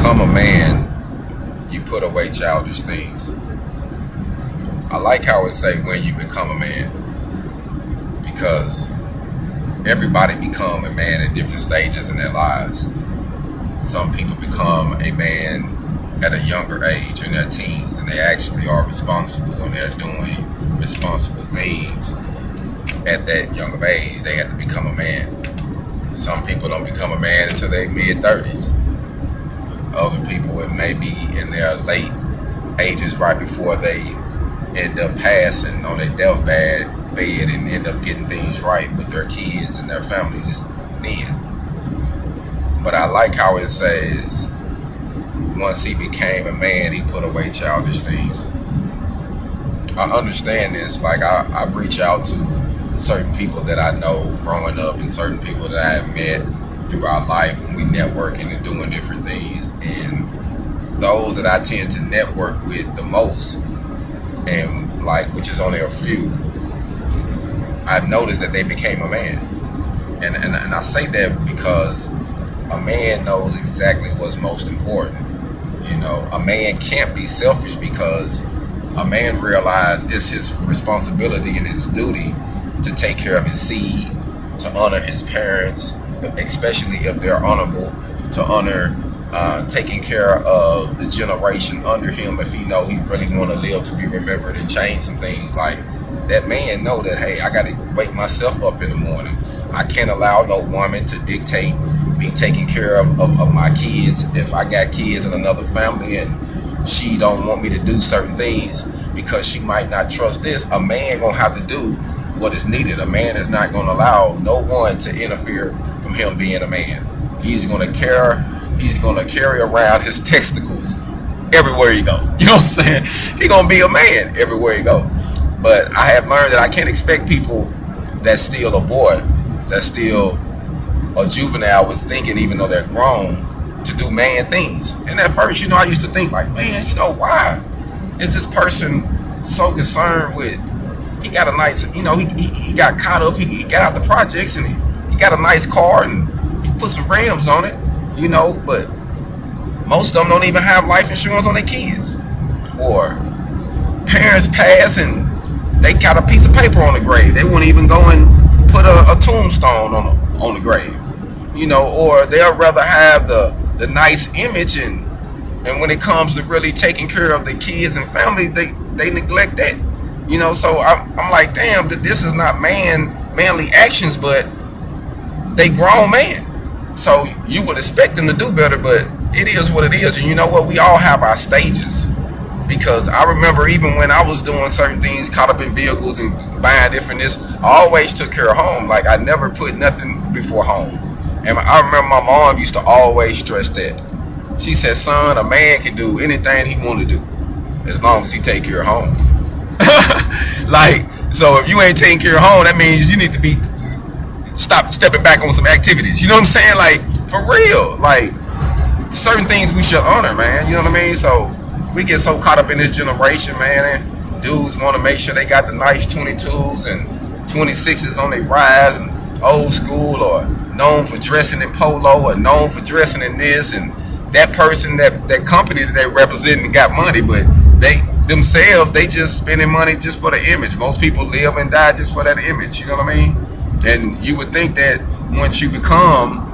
become a man, you put away childish things. I like how it say when you become a man, because everybody become a man at different stages in their lives. Some people become a man at a younger age, in their teens, and they actually are responsible and they're doing responsible things at that younger age. They have to become a man. Some people don't become a man until they mid-30s. Other people, it may be in their late ages, right before they end up passing on their deathbed and end up getting things right with their kids and their families then. But I like how it says, once he became a man, he put away childish things. I understand this. Like, I reach out to certain people that I know growing up and certain people that I have met throughout life when we networking and doing different things. And those that I tend to network with the most, and like, which is only a few, I've noticed that they became a man. And I say that because a man knows exactly what's most important. You know, a man can't be selfish, because a man realizes it's his responsibility and his duty to take care of his seed, to honor his parents, especially if they're honorable, to honor taking care of the generation under him if he know he really want to live to be remembered and change some things. Like, that man know that, hey, I got to wake myself up in the morning. I can't allow no woman to dictate me taking care of my kids. If I got kids in another family and she don't want me to do certain things because she might not trust this, a man gonna have to do what is needed. A man is not gonna allow no one to interfere from him being a man. He's gonna carry around his testicles everywhere he go. You know what I'm saying? He gonna be a man everywhere he go. But I have learned that I can't expect people that's still a boy, that's still a juvenile with thinking, even though they're grown, to do man things. And at first, you know, I used to think like, man, you know, why is this person so concerned with, he got a nice, you know, he got caught up, he got out the projects and he got a nice car and he put some rims on it, you know, but most of them don't even have life insurance on their kids. Or parents pass and they got a piece of paper on the grave. They won't even go and put a tombstone on the grave, you know, or they'll rather have the nice image, and when it comes to really taking care of the kids and family, they neglect that, you know. So I'm like, damn, this is not manly actions, but they grown man. So you would expect them to do better, but it is what it is. And you know what? We all have our stages. Because I remember even when I was doing certain things, caught up in vehicles and buying different this, I always took care of home. Like, I never put nothing before home. And I remember my mom used to always stress that. She said, son, a man can do anything he want to do as long as he take care of home. Like, so if you ain't taking care of home, that means you need to be stepping back on some activities. You know what I'm saying? Like, for real. Like, certain things we should honor, man. You know what I mean? So we get so caught up in this generation, man, and dudes want to make sure they got the nice 22s and 26s on their rise, and old school, or known for dressing in polo, or known for dressing in this, and that person, that company that they represent and got money, but they themselves, they just spending money just for the image. Most people live and die just for that image, you know what I mean? And you would think that once you become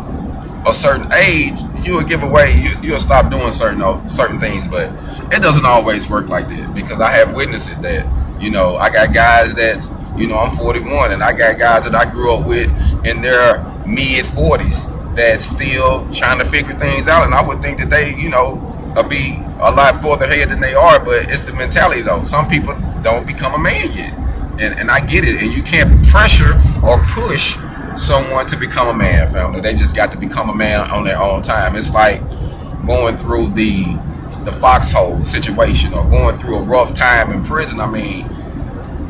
a certain age, you will give away, you'll stop doing certain things, but it doesn't always work like that, because I have witnessed it. That, you know, I got guys that's, you know, I'm 41, and I got guys that I grew up with in their mid 40s that's still trying to figure things out, and I would think that they, you know, will be a lot further ahead than they are, but it's the mentality though. Some people don't become a man yet, and I get it, and you can't pressure or push someone to become a man, family. They just got to become a man on their own time. It's like going through the foxhole situation, or going through a rough time in prison. I mean,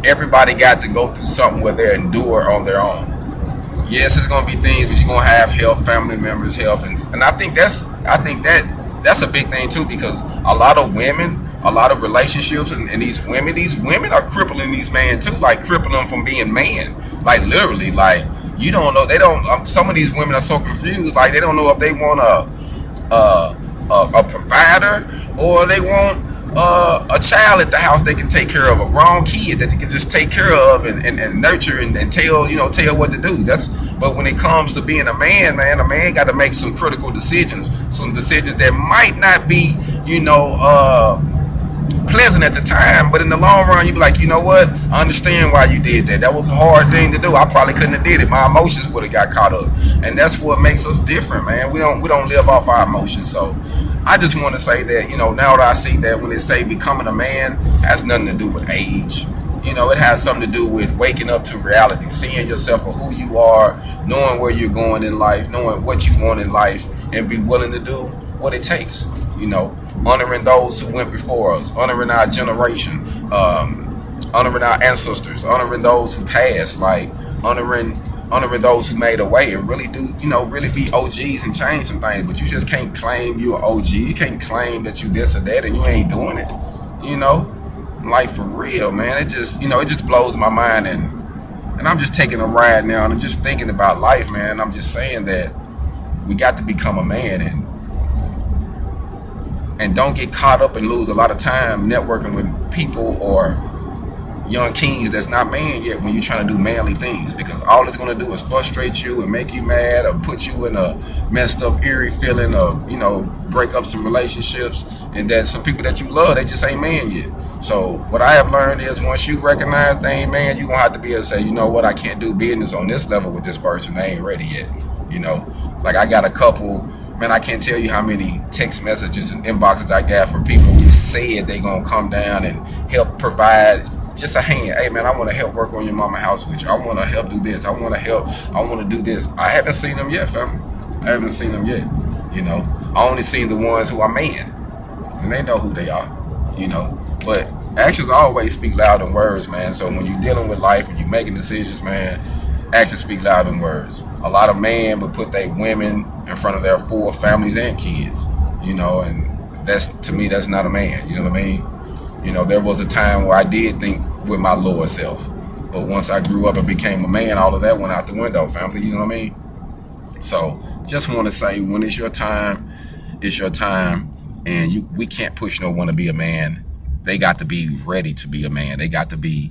everybody got to go through something where they endure on their own. Yes, it's gonna be things where you're gonna have help, family members help, and I think that's a big thing too, because a lot of women, a lot of relationships, and these women are crippling these men too, like crippling them from being man, like literally. Like, you don't know, they don't, some of these women are so confused, like they don't know if they want to a provider, or they want a child at the house they can take care of, a grown kid that they can just take care of and nurture and tell, tell what to do. But when it comes to being a man, a man got to make some critical decisions, some decisions that might not be, pleasant at the time, but in the long run, you be like, you know what? I understand why you did that. That was a hard thing to do. I probably couldn't have did it. My emotions would have got caught up, and that's what makes us different, man. We don't live off our emotions. So, I just want to say that, now that I see that when they say becoming a man has nothing to do with age. It has something to do with waking up to reality, seeing yourself for who you are, knowing where you're going in life, knowing what you want in life, and be willing to do what it takes. Honoring those who went before us, honoring our generation, honoring our ancestors, honoring those who passed, like honoring those who made a way, and really do, really be OGs and change some things. But you just can't claim you're an OG. You can't claim that you this or that and you ain't doing it. Like for real, man. It just, it just blows my mind, and I'm just taking a ride now, and I'm just thinking about life, man. I'm just saying that we got to become a man, and don't get caught up and lose a lot of time networking with people or young kings that's not man yet when you're trying to do manly things, because all it's going to do is frustrate you and make you mad or put you in a messed up, eerie feeling of, break up some relationships, and that some people that you love, they just ain't man yet. So what I have learned is once you recognize they ain't man, you're going to have to be able to say, you know what, I can't do business on this level with this person. They ain't ready yet. Like I got a couple, man, I can't tell you how many text messages and inboxes I got from people who said they going to come down and help provide just a hand. Hey, man, I want to help work on your mama house with you. I want to help do this. I want to help. I want to do this. I haven't seen them yet, family. I haven't seen them yet. I only seen the ones who are man, and they know who they are. But actions always speak louder than words, man. So when you're dealing with life and you're making decisions, man, actions speak louder than words. A lot of men would put their women in front of their 4 families and kids, and that's, to me, that's not a man. You know what I mean? There was a time where I did think with my lower self, but once I grew up and became a man, all of that went out the window, family. You know what I mean? So just want to say, when it's your time, and we can't push no one to be a man. They got to be ready to be a man. They got to be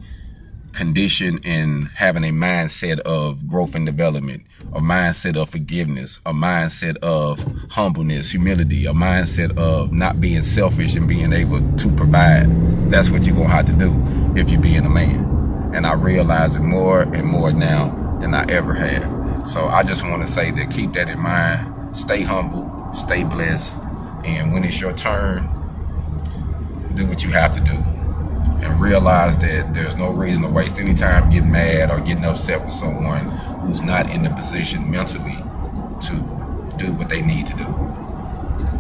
conditioned in having a mindset of growth and development, a mindset of forgiveness, a mindset of humbleness, humility, a mindset of not being selfish and being able to provide. That's what you're going to have to do if you're being a man. And I realize it more and more now than I ever have. So I just want to say that keep that in mind. Stay humble, stay blessed, and when it's your turn, do what you have to do. And realize that there's no reason to waste any time getting mad or getting upset with someone who's not in the position mentally to do what they need to do.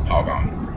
HogOn.